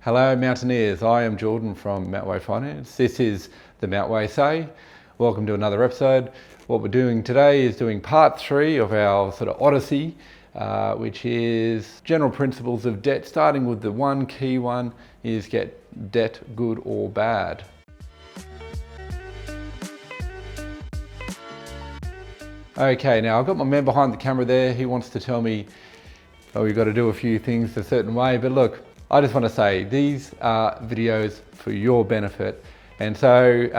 Hello Mountaineers, I am Jordan from Mountway Finance. This is the Mountway Say. Welcome to another episode. What we're doing today is doing part 3 of our sort of odyssey, which is general principles of debt, starting with the one key one is get debt good or bad. Okay, now I've got my man behind the camera there. He wants to tell me, oh, we've got to do a few things a certain way, but look, I just want to say these are videos for your benefit. And so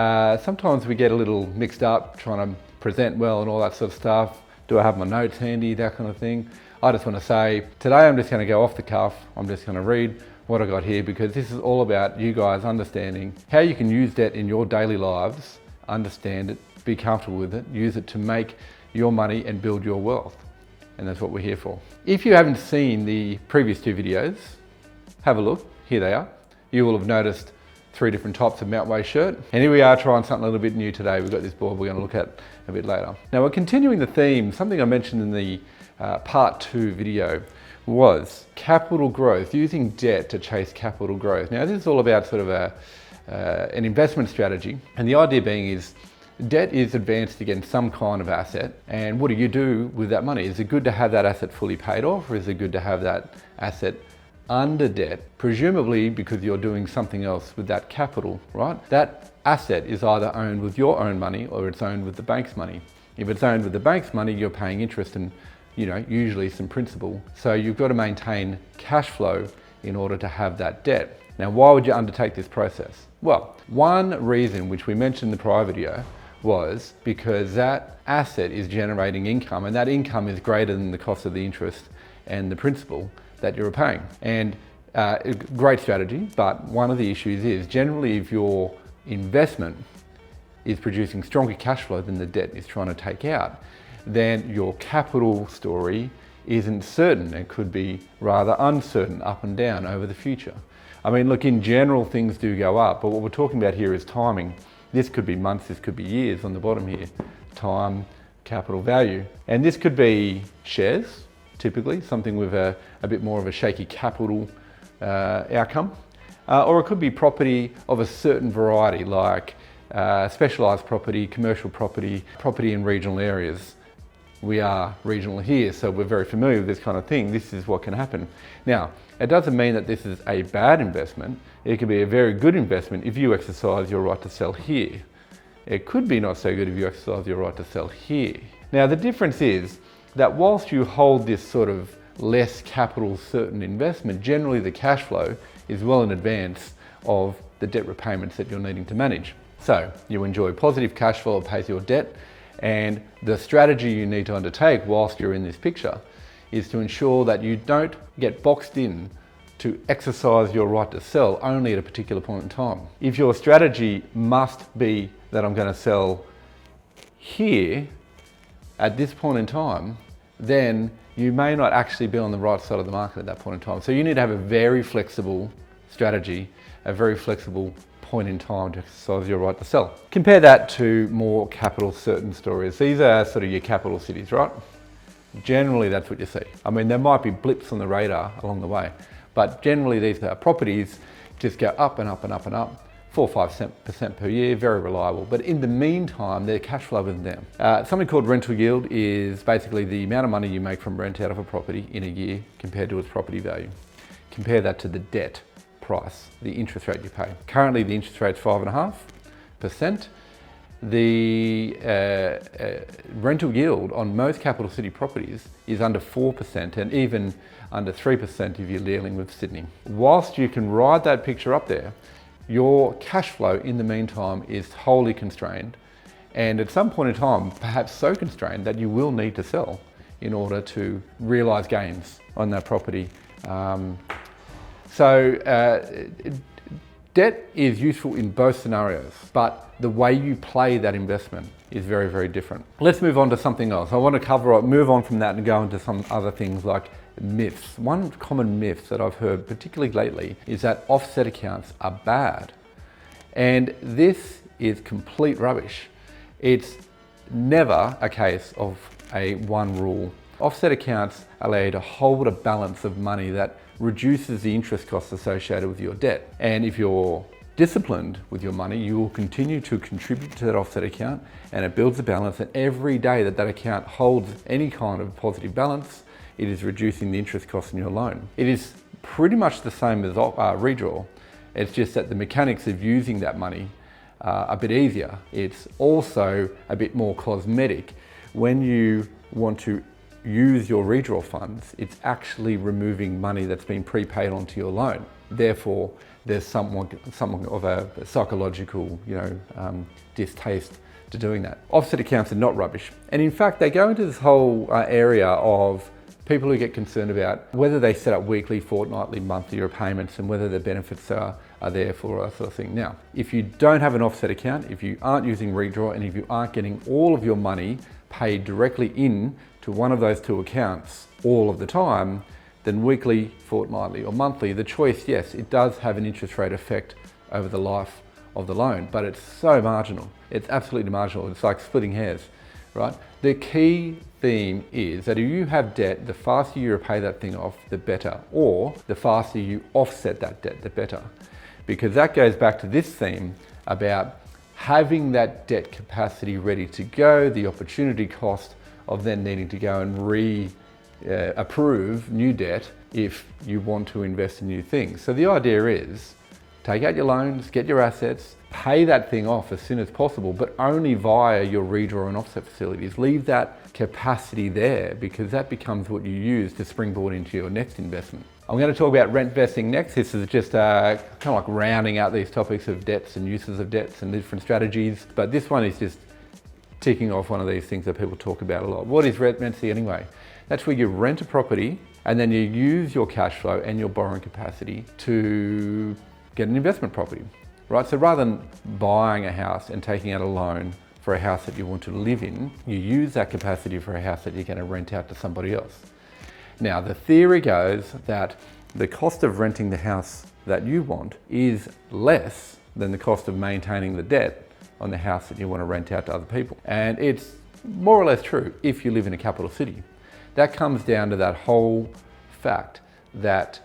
sometimes we get a little mixed up trying to present well and all that sort of stuff. Do I have my notes handy, that kind of thing? I just want to say today I'm just going to go off the cuff. I'm just going to read what I got here because this is all about you guys understanding how you can use debt in your daily lives, understand it, be comfortable with it, use it to make your money and build your wealth. And that's what we're here for. If you haven't seen the previous 2 videos, have a look, here they are. You will have noticed 3 different types of Mountway shirt. And here we are trying something a little bit new today. We've got this board we're going to look at a bit later. Now we're continuing the theme. Something I mentioned in the part 2 video was capital growth, using debt to chase capital growth. Now this is all about sort of an investment strategy. And the idea being is debt is advanced against some kind of asset. And what do you do with that money? Is it good to have that asset fully paid off, or is it good to have that asset under debt, presumably because you're doing something else with that capital, right? That asset is either owned with your own money or it's owned with the bank's money. If it's owned with the bank's money, you're paying interest and, usually some principal. So you've got to maintain cash flow in order to have that debt. Now, why would you undertake this process? Well, one reason, which we mentioned in the prior video, was because that asset is generating income, and that income is greater than the cost of the interest and the principal that you're paying. And great strategy, but one of the issues is generally if your investment is producing stronger cash flow than the debt is trying to take out, then your capital story isn't certain. It could be rather uncertain, up and down over the future. I mean, look, in general things do go up, but what we're talking about here is timing. This could be months, this could be years on the bottom here. Time, capital value. And this could be shares, typically, something with a bit more of a shaky capital outcome. Or it could be property of a certain variety, like specialised property, commercial property, property in regional areas. We are regional here, so we're very familiar with this kind of thing. This is what can happen. Now, it doesn't mean that this is a bad investment. It could be a very good investment if you exercise your right to sell here. It could be not so good if you exercise your right to sell here. Now, the difference is that whilst you hold this sort of less capital certain investment, generally the cash flow is well in advance of the debt repayments that you're needing to manage. So you enjoy positive cash flow that pays your debt, and the strategy you need to undertake whilst you're in this picture is to ensure that you don't get boxed in to exercise your right to sell only at a particular point in time. If your strategy must be that I'm going to sell here at this point in time, then you may not actually be on the right side of the market at that point in time. So you need to have a very flexible strategy, a very flexible point in time to exercise your right to sell. Compare that to more capital certain stories. These are sort of your capital cities, right? Generally that's what you see. I mean, there might be blips on the radar along the way, but generally these properties just go up and up and up and up, 4 or 5% per year, very reliable. But in the meantime, their cash flow isn't down. Something called rental yield is basically the amount of money you make from rent out of a property in a year compared to its property value. Compare that to the debt price, the interest rate you pay. Currently the interest rate's 5.5%. The rental yield on most capital city properties is under 4% and even under 3% if you're dealing with Sydney. Whilst you can ride that picture up there, your cash flow in the meantime is wholly constrained, and at some point in time, perhaps so constrained that you will need to sell in order to realise gains on that property. Debt is useful in both scenarios, but the way you play that investment is very, very different. Let's move on to something else. I want to move on from that and go into some other things like myths. One common myth that I've heard, particularly lately, is that offset accounts are bad. And this is complete rubbish. It's never a case of a one rule. Offset accounts allow you to hold a balance of money that reduces the interest costs associated with your debt. And if you're disciplined with your money, you will continue to contribute to that offset account, and it builds a balance, and every day that that account holds any kind of positive balance, it is reducing the interest costs in your loan. It is pretty much the same as redraw. It's just that the mechanics of using that money are a bit easier. It's also a bit more cosmetic. When you want to use your redraw funds, it's actually removing money that's been prepaid onto your loan. Therefore, there's somewhat of a psychological, distaste to doing that. Offset accounts are not rubbish. And in fact, they go into this whole area of people who get concerned about whether they set up weekly, fortnightly, monthly repayments, and whether the benefits are there for that sort of thing. Now, if you don't have an offset account, if you aren't using redraw, and if you aren't getting all of your money paid directly in to one of those two accounts all of the time, then weekly, fortnightly, or monthly, the choice, yes, it does have an interest rate effect over the life of the loan, but it's so marginal. It's absolutely marginal. It's like splitting hairs, right? The key theme is that if you have debt, the faster you repay that thing off, the better, or the faster you offset that debt, the better. Because that goes back to this theme about having that debt capacity ready to go, the opportunity cost of then needing to go and approve new debt if you want to invest in new things. So the idea is take out your loans, get your assets, pay that thing off as soon as possible, but only via your redraw and offset facilities. Leave that capacity there, because that becomes what you use to springboard into your next investment. I'm going to talk about Rentvesting next. This is just kind of like rounding out these topics of debts and uses of debts and different strategies. But this one is just ticking off one of these things that people talk about a lot. What is Rentvesting anyway? That's where you rent a property and then you use your cash flow and your borrowing capacity to get an investment property, right? So rather than buying a house and taking out a loan for a house that you want to live in, you use that capacity for a house that you're going to rent out to somebody else. Now, the theory goes that the cost of renting the house that you want is less than the cost of maintaining the debt on the house that you want to rent out to other people. And it's more or less true if you live in a capital city. That comes down to that whole fact that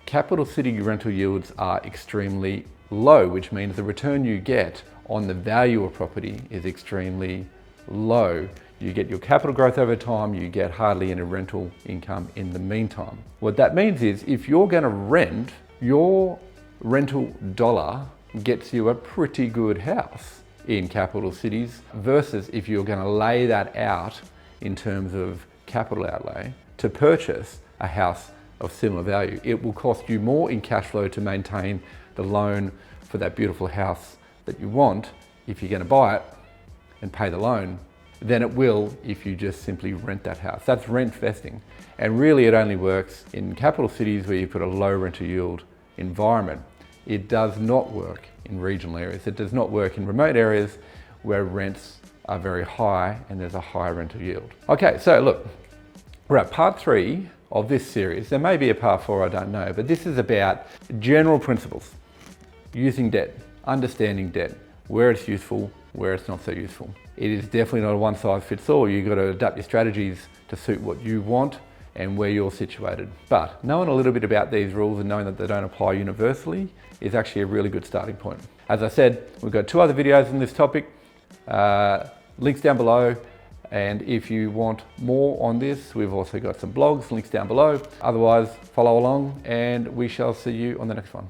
capital city rental yields are extremely low, which means the return you get on the value of property is extremely low. You get your capital growth over time, you get hardly any rental income in the meantime. What that means is if you're going to rent, your rental dollar gets you a pretty good house in capital cities, versus if you're going to lay that out in terms of capital outlay to purchase a house of similar value. It will cost you more in cash flow to maintain the loan for that beautiful house that you want if you're going to buy it and pay the loan than it will if you just simply rent that house. That's rentvesting. And really it only works in capital cities where you put a low rental yield environment. It does not work in regional areas. It does not work in remote areas where rents are very high and there's a high rental yield. Okay, so look, we're at part 3 of this series. There may be a part 4, I don't know, but this is about general principles. Using debt, understanding debt, where it's useful, where it's not so useful. It is definitely not a one size fits all. You've got to adapt your strategies to suit what you want and where you're situated. But knowing a little bit about these rules and knowing that they don't apply universally is actually a really good starting point. As I said, we've got 2 other videos on this topic, links down below. And if you want more on this, we've also got some blogs, links down below. Otherwise, follow along and we shall see you on the next one.